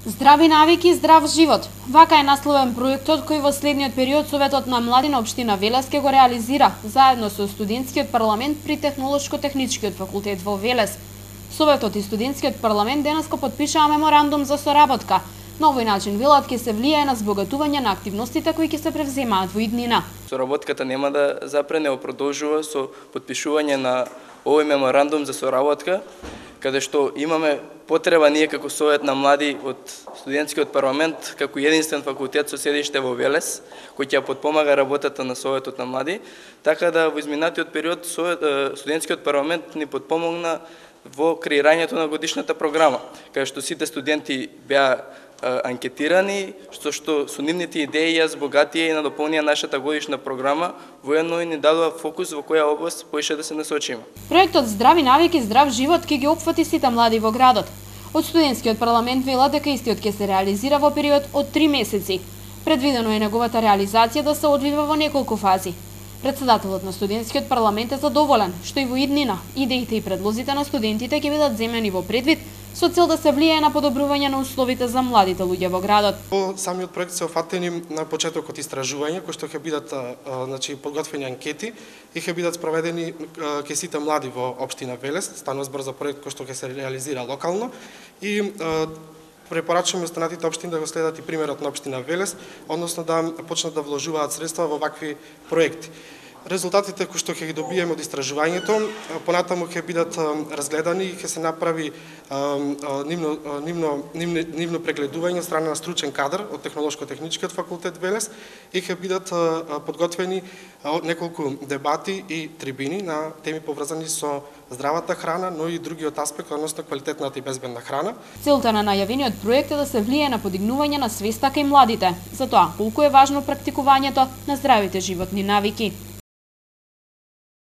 Здрави навики, здрав живот. Вака е насловен проектот кој во следниот период Советот на млади на општина Велес ќе го реализира заедно со студентскиот парламент при Технолошко-техничкиот факултет во Велес. Советот и студентскиот парламент денеска потпишаа меморандум за соработка. На овој начин велат ќе се влијае на збогатување на активностите кои ќе се превземаат во иднина. Соработката нема да запрене, продолжува со потпишување на овој меморандум за соработка, каде што имаме потреба ние како Совет на млади од студентскиот парламент, како единствен факултет со седиште во Велес, кој ќе потпомага работата на Советот на млади, така да во изминатиот период студентскиот парламент ни потпомогна во креирањето на годишната програма, каде што сите студенти беа анкетирани, што со нивните идеи ја збогатија и надополнија нашата годишна програма, воедно и ни дадува фокус во која област поише да се насочиме. Проектот Здрави навики, здрав живот ќе ги опфати сите млади во градот. Од студентскиот парламент велат дека истиот ќе се реализира во период од 3 месеци. Предвидено е неговата реализација да се одвива во неколку фази. Председателот на студентскиот парламент е задоволен што и во иднина идеите и предлозите на студентите ќе бидат земени во предвид со цел да се влијае на подобрување на условите за младите луѓе во градот. Во самиот проект се офатени на почетокот истражувања кои што ќе бидат подготвени анкети и ќе бидат спроведени кај сите млади во општина Велес. Станува збор за проект кој што ќе се реализира локално и препорачуваме останатите општини да го следат и примерот на општина Велес, односно да почнат да вложуваат средства во вакви проекти. Резултатите кои што ќе ги добиеме од истражувањето, понатаму ќе бидат разгледани и ќе се направи нивно прегледување од страна на стручен кадар од Технолошко-техничкиот факултет Велес и ќе бидат подготвени неколку дебати и трибини на теми поврзани со здравата храна, но и другиот аспект, односно квалитетната и безбедна храна. Целта на најавениот проект е да се влијае на подигнување на свеста кај младите, за тоа колку е важно практикувањето на здравите животни навики.